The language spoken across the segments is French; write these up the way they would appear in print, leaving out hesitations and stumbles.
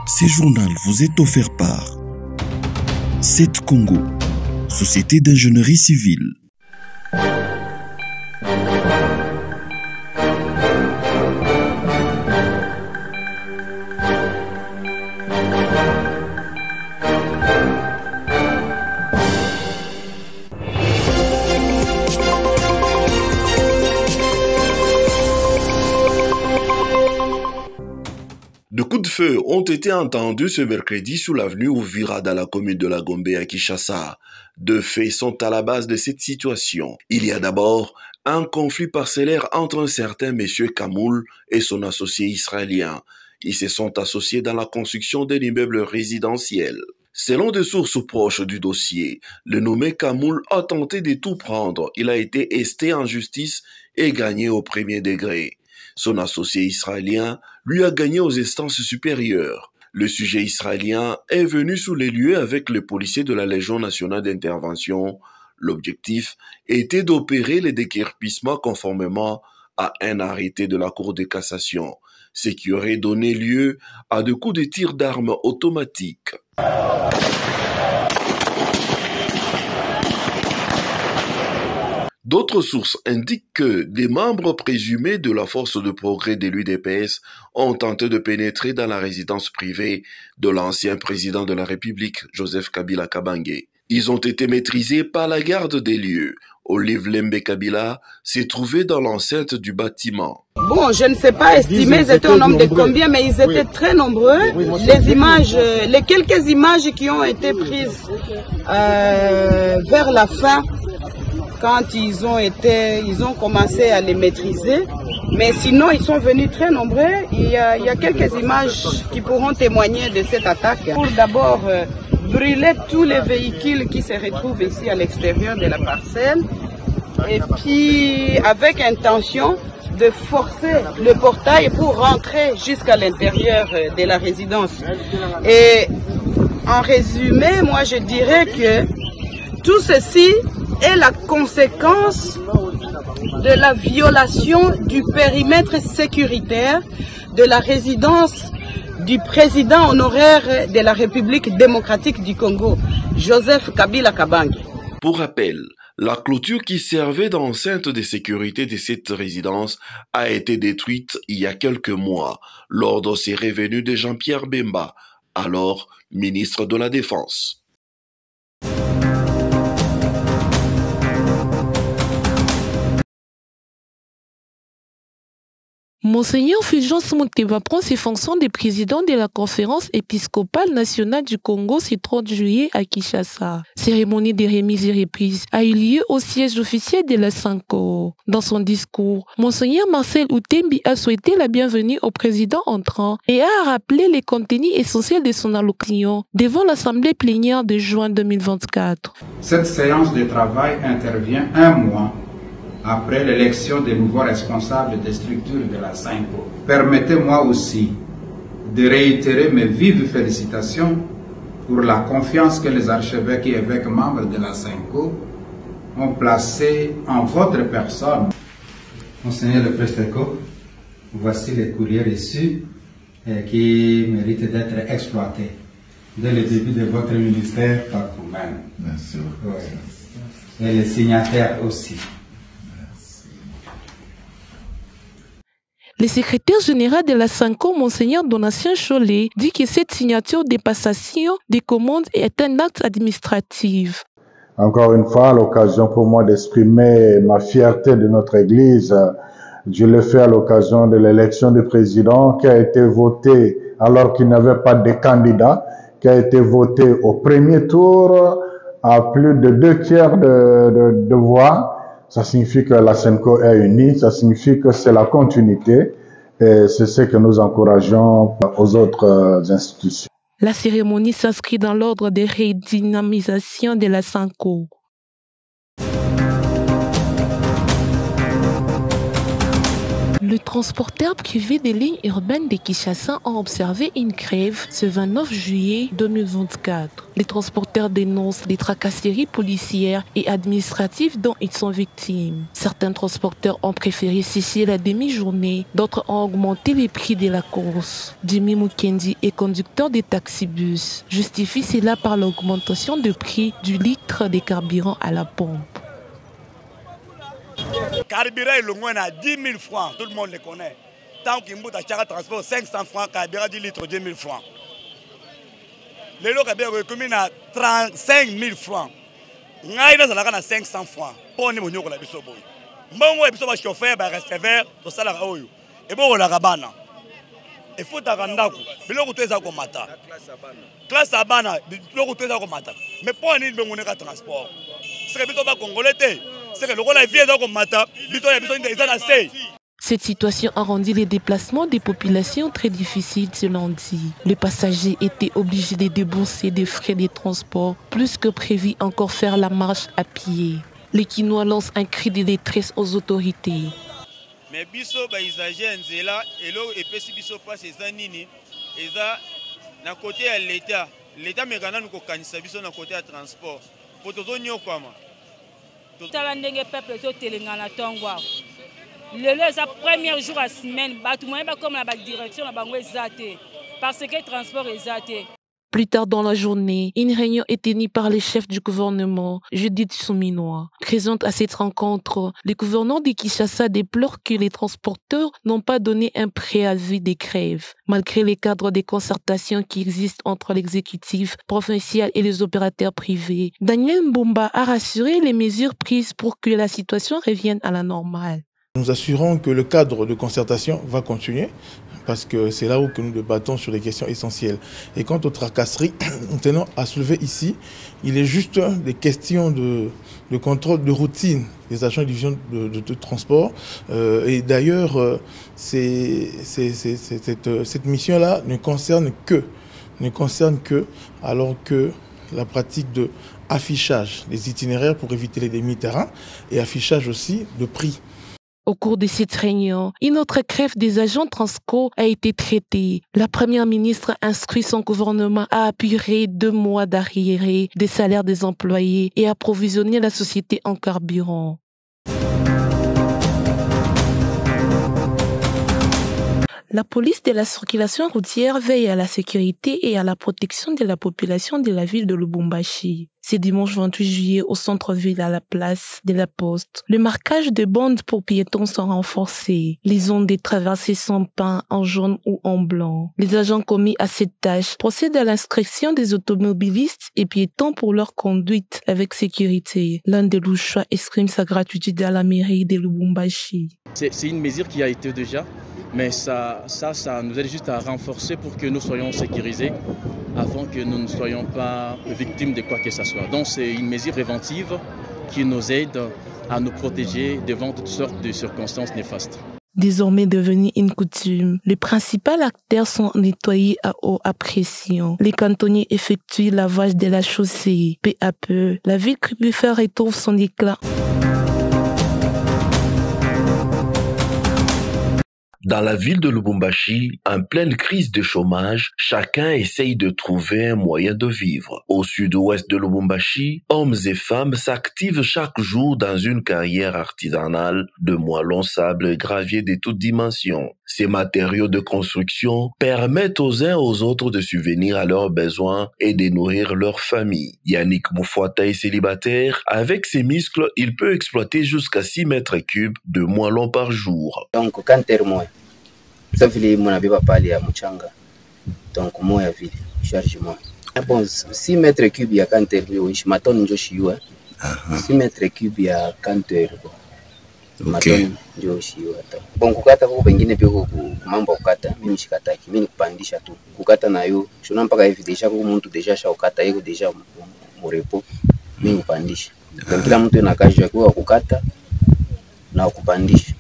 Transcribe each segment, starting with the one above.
Ce journal vous est offert par CET Congo, Société d'ingénierie civile. De coups de feu ont été entendus ce mercredi sous l'avenue Uvira dans la commune de la Gombe à Kinshasa. Deux faits sont à la base de cette situation. Il y a d'abord un conflit parcellaire entre un certain monsieur Kamoul et son associé israélien. Ils se sont associés dans la construction d'un immeuble résidentiel. Selon des sources proches du dossier, le nommé Kamoul a tenté de tout prendre. Il a été esté en justice et gagné au premier degré. Son associé israélien lui a gagné aux instances supérieures. Le sujet israélien est venu sous les lieux avec les policiers de la Légion nationale d'intervention. L'objectif était d'opérer les déguerpissements conformément à un arrêté de la Cour de cassation, ce qui aurait donné lieu à des coups de tir d'armes automatiques. D'autres sources indiquent que des membres présumés de la force de progrès de l'UDPS ont tenté de pénétrer dans la résidence privée de l'ancien président de la République, Joseph Kabila Kabange. Ils ont été maîtrisés par la garde des lieux. Olive Lembe Kabila s'est trouvé dans l'enceinte du bâtiment. Bon, je ne sais pas estimer, ils étaient au nombre de combien, mais ils étaient très nombreux. Les images, les quelques images qui ont été prises vers la fin, quand ils ont commencé à les maîtriser, mais sinon ils sont venus très nombreux. Il y a quelques images qui pourront témoigner de cette attaque. Pour d'abord brûler tous les véhicules qui se retrouvent ici à l'extérieur de la parcelle, et puis avec intention de forcer le portail pour rentrer jusqu'à l'intérieur de la résidence. Et en résumé, moi je dirais que tout ceci est la conséquence de la violation du périmètre sécuritaire de la résidence du président honoraire de la République démocratique du Congo, Joseph Kabila Kabange. Pour rappel, la clôture qui servait d'enceinte de sécurité de cette résidence a été détruite il y a quelques mois lors de ses revenus de Jean-Pierre Bemba, alors ministre de la Défense. Monseigneur Fulgence Muteba prend ses fonctions de président de la conférence épiscopale nationale du Congo ce 30 juillet à Kinshasa. Cérémonie de remise et reprise a eu lieu au siège officiel de la SANCO. Dans son discours, Monseigneur Marcel Outembi a souhaité la bienvenue au président entrant et a rappelé les contenus essentiels de son allocution devant l'Assemblée plénière de juin 2024. Cette séance de travail intervient un mois après l'élection des nouveaux responsables des structures de la SANCO. Permettez-moi aussi de réitérer mes vives félicitations pour la confiance que les archevêques et évêques membres de la SANCO ont placée en votre personne. Monseigneur le Presteco, voici les courriers reçus qui méritent d'être exploités dès le début de votre ministère par vous-même. Merci beaucoup. Et les signataires aussi. Le secrétaire général de la SANCO, Monseigneur Donatien Cholet, dit que cette signature de passation des commandes est un acte administratif. Encore une fois, l'occasion pour moi d'exprimer ma fierté de notre Église. Je l'ai fait à l'occasion de l'élection du président qui a été votée alors qu'il n'y avait pas de candidat, qui a été voté au premier tour à plus de 2/3 de voix. Ça signifie que la SANCO est unie, ça signifie que c'est la continuité et c'est ce que nous encourageons aux autres institutions. La cérémonie s'inscrit dans l'ordre de redynamisation de la SANCO. Le transporteur privé des lignes urbaines de Kinshasa a observé une grève ce 29 juillet 2024. Les transporteurs dénoncent des tracasseries policières et administratives dont ils sont victimes. Certains transporteurs ont préféré cesser la demi-journée, d'autres ont augmenté les prix de la course. Jimmy Mukendi est conducteur de taxibus. Justifie cela par l'augmentation de prix du litre de carburant à la pompe. Carburant est loin à 10 000 francs, tout le monde le connaît. Tant qu'il y a un transport 500 francs, carburant 10 litres 10 000 francs. Les lots carburant recommandent à 35 000 francs. Nous avons 500 francs. Pour nous, nous avons des chauffeurs. Nous avons des chauffeurs, des receveurs, tout ça. Et bon, on a rabana. Il faut t'arrandaku. Mais l'autre est à combattre. Classe abana, l'autre est à combattre. Mais pour nous, nous avons un transport. C'est que nous avons congolais. Cette situation a rendu les déplacements des populations très difficiles ce lundi. Les passagers étaient obligés de débourser des frais de transport, plus que prévu encore faire la marche à pied. Les Kinois lancent un cri de détresse aux autorités. Mais biso ba isager nzela elo epesi biso passe ezanini eza na côté ya l'état mekana nous kokanisa biso na côté ya transport potozo nyokwama. Tala ndenge peuple ezotelenga na ntongo awa lelo eza premier jour ya semaine bato moye bakoma na badirection na bango eza te parce que transport eza te. Plus tard dans la journée, une réunion est tenue par le chef du gouvernement, Judith Souminois. Présente à cette rencontre, le gouverneur de Kinshasa déplore que les transporteurs n'ont pas donné un préavis de grève, malgré les cadres de concertation qui existent entre l'exécutif provincial et les opérateurs privés. Daniel Mbomba a rassuré les mesures prises pour que la situation revienne à la normale. Nous assurons que le cadre de concertation va continuer parce que c'est là où nous débattons sur les questions essentielles. Et quant aux tracasseries, nous tenons à soulever ici, il est juste des questions de contrôle de routine des agents de division de transport. Et d'ailleurs, cette mission-là ne concerne que alors que la pratique de affichage des itinéraires pour éviter les demi-terrains et affichage aussi de prix. Au cours de cette réunion, une autre grève des agents Transco a été traitée. La première ministre instruit son gouvernement à apurer 2 mois d'arriérés des salaires des employés et approvisionner la société en carburant. La police de la circulation routière veille à la sécurité et à la protection de la population de la ville de Lubumbashi. C'est dimanche 28 juillet au centre-ville à la place de la Poste. Le marquage de bandes pour piétons sont renforcés. Les zones de traversée sont peintes en jaune ou en blanc. Les agents commis à cette tâche procèdent à l'inscription des automobilistes et piétons pour leur conduite avec sécurité. L'un des Louchois exprime sa gratitude à la mairie de Lubumbashi. C'est une mesure qui a été déjà, mais ça nous aide juste à renforcer pour que nous soyons sécurisés avant que nous ne soyons pas victimes de quoi que ce soit. Donc c'est une mesure préventive qui nous aide à nous protéger devant toutes sortes de circonstances néfastes. Désormais devenu une coutume, les principaux acteurs sont nettoyés à eau à pression. Les cantonniers effectuent le lavage de la chaussée. Peu à peu, la ville cribufère retrouve son éclat. Dans la ville de Lubumbashi, en pleine crise de chômage, chacun essaye de trouver un moyen de vivre. Au sud-ouest de Lubumbashi, hommes et femmes s'activent chaque jour dans une carrière artisanale de moellons, sable et gravier de toutes dimensions. Ces matériaux de construction permettent aux uns aux autres de subvenir à leurs besoins et de nourrir leur famille. Yannick Moufouata est célibataire. Avec ses muscles, il peut exploiter jusqu'à 6 mètres cubes de moellons par jour. Donc, quand ça fait mon avis papa à Mouchanga. Donc, moi, il charge moi. Bon, 6 mètres cubes, il y a quand je m'attends, je suis 6 mètres cubes, il y a quand okay. Bon, kukata kwa pengine pia mambo kukata mimi shikataki mimi kupandisha tu kukata nayo shona mpaka hivi deja kwa mtu deja shakata yego deja morepo mimi kupandisha donc kila mtu ana kazi yake kwa kukata na kupandisha.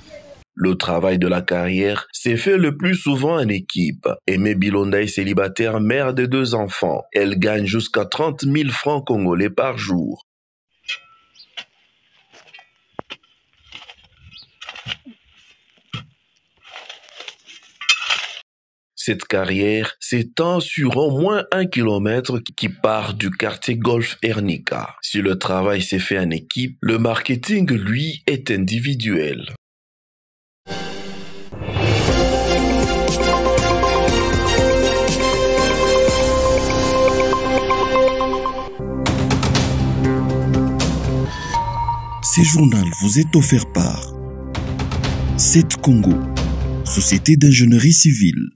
Le travail de la carrière s'est fait le plus souvent en équipe. Aimé Bilonda est célibataire, mère de 2 enfants. Elle gagne jusqu'à 30 000 francs congolais par jour. Cette carrière s'étend sur au moins 1 kilomètre qui part du quartier Golf Ernica. Si le travail s'est fait en équipe, le marketing, lui, est individuel. Ce journal vous est offert par 7 Congo, Société d'ingénierie civile.